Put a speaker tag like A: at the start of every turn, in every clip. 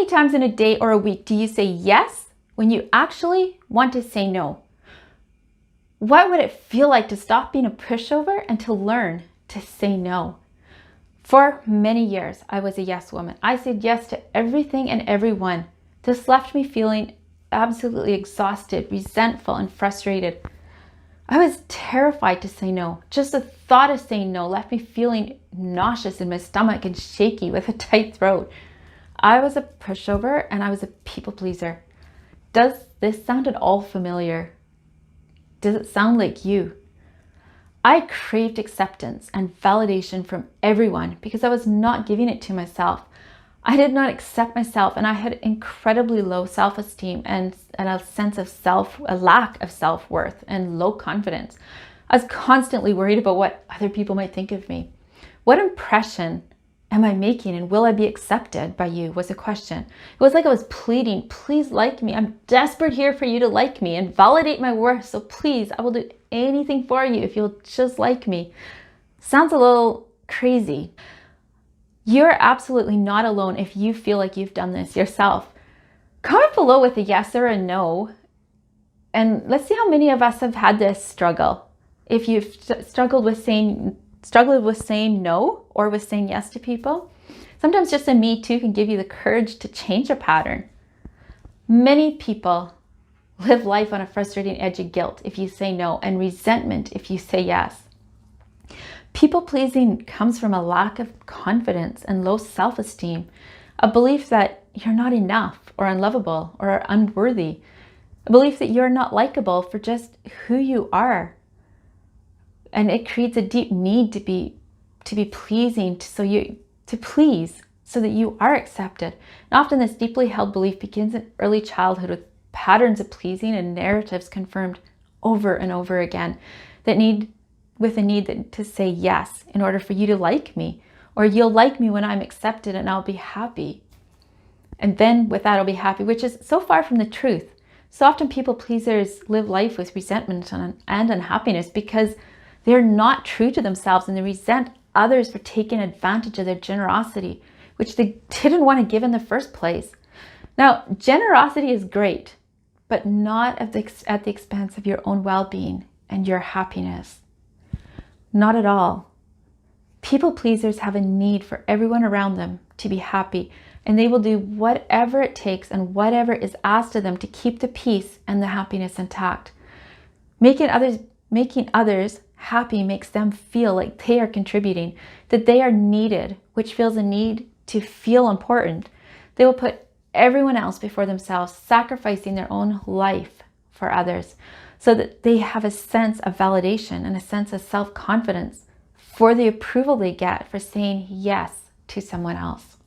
A: many times in a day or a week do you say yes when you actually want to say no? What would it feel like to stop being a pushover and to learn to say no? For many years, I was a yes woman. I said yes to everything and everyone. This left me feeling absolutely exhausted, resentful, and frustrated. I was terrified to say no. Just the thought of saying no left me feeling nauseous in my stomach and shaky with a tight throat. I was a pushover and I was a people pleaser. Does this sound at all familiar? Does it sound like you? I craved acceptance and validation from everyone because I was not giving it to myself. I did not accept myself, and I had incredibly low self-esteem and a lack of self-worth and low confidence. I was constantly worried about what other people might think of me. What impression am I making, and will I be accepted by you, was a question. It was like I was pleading, please like me. I'm desperate here for you to like me and validate my worth. So please, I will do anything for you if you'll just like me. Sounds a little crazy. You're absolutely not alone if you feel like you've done this yourself. Comment below with a yes or a no, and let's see how many of us have had this struggle. If you've struggled with saying no or with saying yes to people. Sometimes just a me too can give you the courage to change a pattern. Many people live life on a frustrating edge of guilt if you say no, and resentment if you say yes. People pleasing comes from a lack of confidence and low self-esteem, a belief that you're not enough or unlovable or unworthy, a belief that you're not likable for just who you are. And it creates a deep need to be pleasing, to please so that you are accepted. And often this deeply held belief begins in early childhood with patterns of pleasing and narratives confirmed over and over again with a need to say yes in order for you to like me, or you'll like me when I'm accepted and I'll be happy. And then with that I'll be happy, which is so far from the truth. So often people pleasers live life with resentment and unhappiness because they're not true to themselves, and they resent others for taking advantage of their generosity, which they didn't want to give in the first place. Now, generosity is great, but not at the expense of your own well-being and your happiness. Not at all. People pleasers have a need for everyone around them to be happy, and they will do whatever it takes and whatever is asked of them to keep the peace and the happiness intact. Making others happy makes them feel like they are contributing, that they are needed, which feels a need to feel important. They will put everyone else before themselves, sacrificing their own life for others, so that they have a sense of validation and a sense of self-confidence for the approval they get for saying yes to someone else.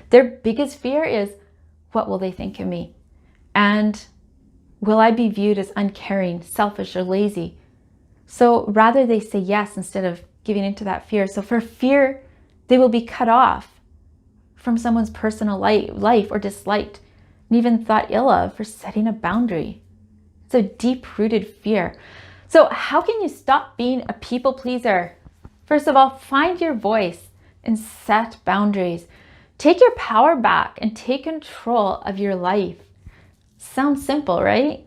A: Their biggest fear is, what will they think of me? And will I be viewed as uncaring, selfish, or lazy? So rather they say yes instead of giving into that fear. So for fear, they will be cut off from someone's personal life or disliked, and even thought ill of for setting a boundary. It's a deep-rooted fear. So how can you stop being a people pleaser? First of all, find your voice and set boundaries. Take your power back and take control of your life. Sounds simple, right?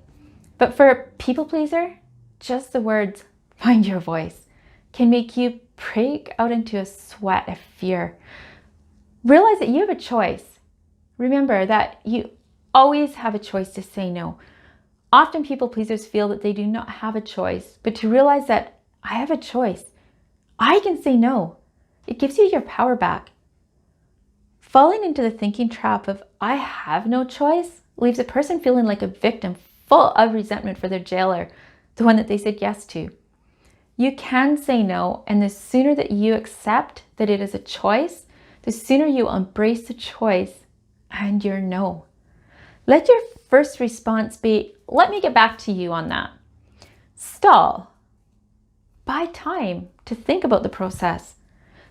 A: But for a people pleaser, just the words, find your voice, can make you break out into a sweat of fear. Realize that you have a choice. Remember that you always have a choice to say no. Often people pleasers feel that they do not have a choice, but to realize that I have a choice. I can say no. It gives you your power back. Falling into the thinking trap of I have no choice leaves a person feeling like a victim, full of resentment for their jailer, the one that they said yes to. You can say no, and the sooner that you accept that it is a choice, the sooner you will embrace the choice and your no. Let your first response be, let me get back to you on that. Stall. Buy time to think about the process.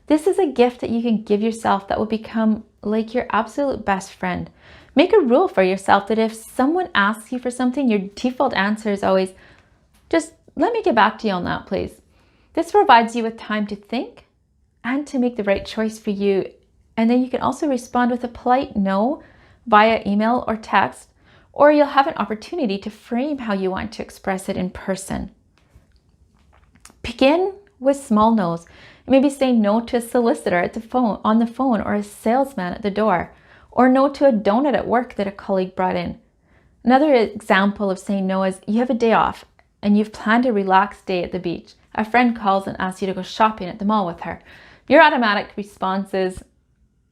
A: This is a gift that you can give yourself that will become like your absolute best friend. Make a rule for yourself that if someone asks you for something, your default answer is always, just let me get back to you on that, please. This provides you with time to think and to make the right choice for you And then you can also respond with a polite no via email or text, or you'll have an opportunity to frame how you want to express it in person. Begin with small no's. Maybe say no to a solicitor on the phone, or a salesman at the door, or no to a donut at work that a colleague brought in. Another example of saying no is you have a day off and you've planned a relaxed day at the beach. A friend calls and asks you to go shopping at the mall with her. Your automatic response is,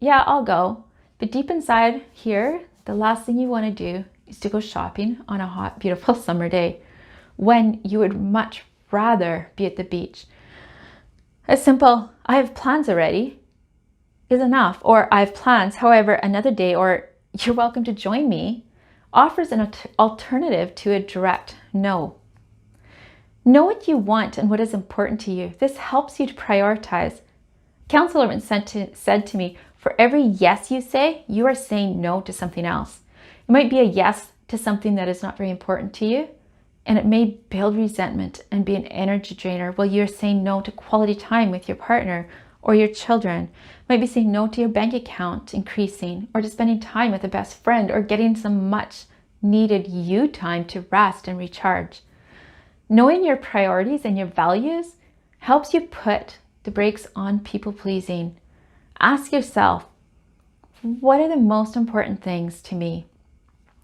A: yeah, I'll go. But deep inside here, the last thing you want to do is to go shopping on a hot, beautiful summer day when you would much rather be at the beach. A simple, I have plans already, is enough. Or I have plans, however, another day, or you're welcome to join me, offers an alternative to a direct no. Know what you want and what is important to you. This helps you to prioritize. Counselor said to me, for every yes you say, you are saying no to something else. It might be a yes to something that is not very important to you, and it may build resentment and be an energy drainer while you're saying no to quality time with your partner or your children. Might be saying no to your bank account increasing, or to spending time with a best friend, or getting some much needed you time to rest and recharge. Knowing your priorities and your values helps you put the brakes on people pleasing. Ask yourself, what are the most important things to me?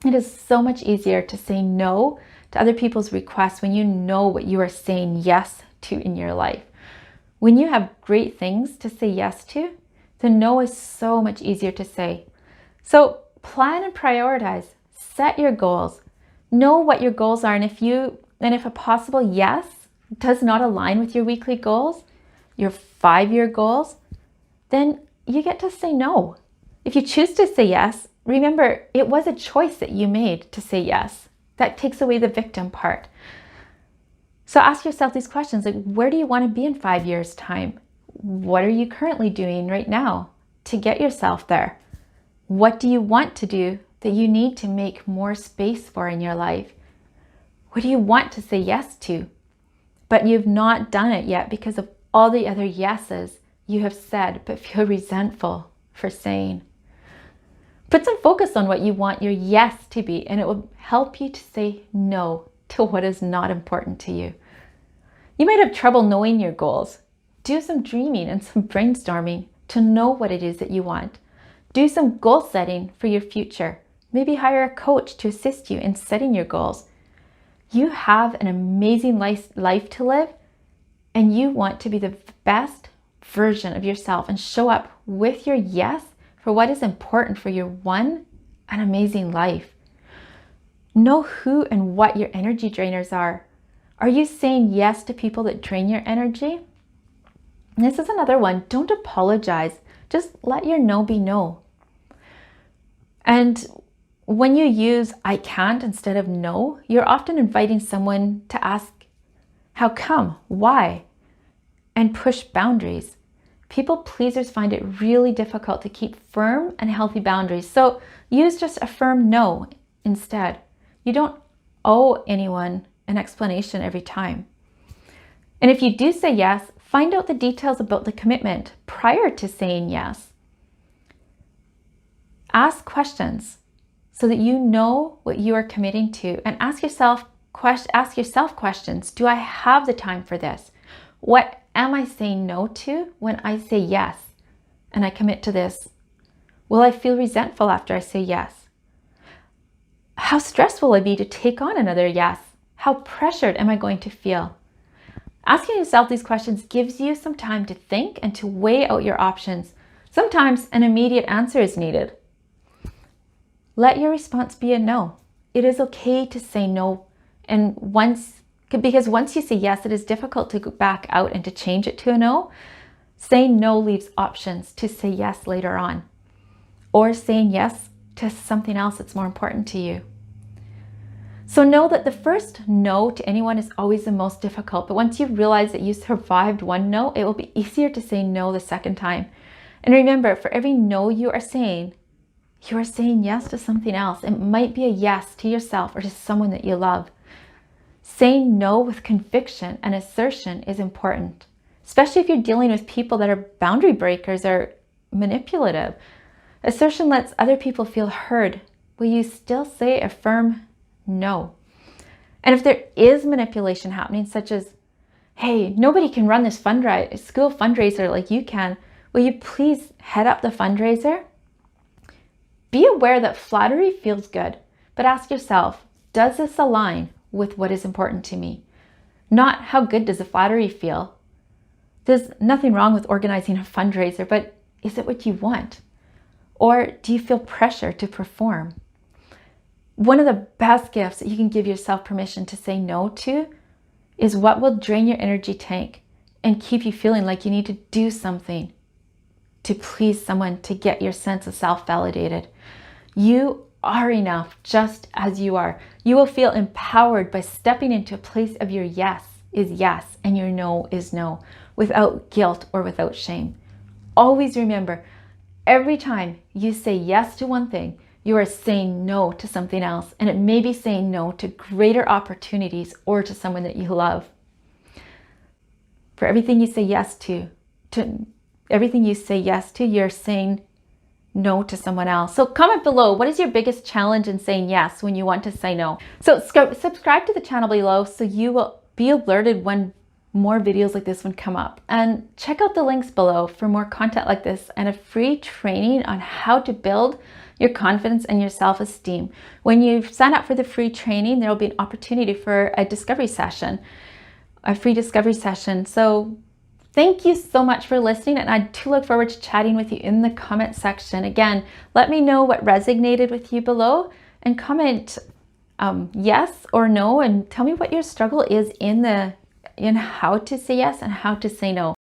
A: It is so much easier to say no to other people's requests when you know what you are saying yes to in your life. When you have great things to say yes to, the no is so much easier to say. So plan and prioritize. Set your goals. Know what your goals are, and if a possible yes does not align with your weekly goals, your 5-year goals, then you get to say no. If you choose to say yes, remember it was a choice that you made to say yes. That takes away the victim part. So ask yourself these questions, like, where do you want to be in 5 years' time? What are you currently doing right now to get yourself there? What do you want to do that you need to make more space for in your life? What do you want to say yes to, but you've not done it yet because of all the other yeses you have said but feel resentful for saying? Put some focus on what you want your yes to be, and it will help you to say no to what is not important to you. You might have trouble knowing your goals. Do some dreaming and some brainstorming to know what it is that you want. Do some goal setting for your future. Maybe hire a coach to assist you in setting your goals. You have an amazing life to live, and you want to be the best version of yourself and show up with your yes for what is important for your one and amazing life. Know who and what your energy drainers are. Are you saying yes to people that drain your energy? And this is another one. Don't apologize. Just let your no be no. And when you use I can't instead of no, you're often inviting someone to ask, how come? Why? And push boundaries. People pleasers find it really difficult to keep firm and healthy boundaries. So use just a firm no instead. You don't owe anyone an explanation every time. And if you do say yes, find out the details about the commitment prior to saying yes. Ask questions so that you know what you are committing to, and ask yourself questions. Do I have the time for this? What am I saying no to when I say yes and I commit to this? Will I feel resentful after I say yes? How stressful will I be to take on another yes? How pressured am I going to feel? Asking yourself these questions gives you some time to think and to weigh out your options. Sometimes an immediate answer is needed. Let your response be a no. It is okay to say no. And because once you say yes, it is difficult to go back out and to change it to a no. Saying no leaves options to say yes later on, or saying yes to something else that's more important to you. So know that the first no to anyone is always the most difficult, but once you realize that you survived one no, it will be easier to say no the second time. And remember, for every no you are saying yes to something else. It might be a yes to yourself or to someone that you love. Saying no with conviction and assertion is important, especially if you're dealing with people that are boundary breakers or manipulative. Assertion lets other people feel heard. Will you still say a firm no? And if there is manipulation happening, such as, hey, nobody can run this school fundraiser like you can, will you please head up the fundraiser? Be aware that flattery feels good, but ask yourself, does this align with what is important to me? Not how good does the flattery feel. There's nothing wrong with organizing a fundraiser, but is it what you want? Or do you feel pressure to perform? One of the best gifts that you can give yourself permission to say no to is what will drain your energy tank and keep you feeling like you need to do something to please someone to get your sense of self validated. You are enough just as you are. You will feel empowered by stepping into a place of your yes is yes and your no is no, without guilt or without shame. Always remember, every time you say yes to one thing, you are saying no to something else, and it may be saying no to greater opportunities or to someone that you love. For everything you say yes to everything you say yes to, you're saying no to someone else. So comment below, what is your biggest challenge in saying yes when you want to say no? So subscribe to the channel below so you will be alerted when more videos like this one come up. And check out the links below for more content like this and a free training on how to build your confidence and your self-esteem. When you sign up for the free training, there will be an opportunity for a discovery session, a free discovery session. So thank you so much for listening, and I do look forward to chatting with you in the comment section. Again, let me know what resonated with you below and comment yes or no, and tell me what your struggle is in how to say yes and how to say no.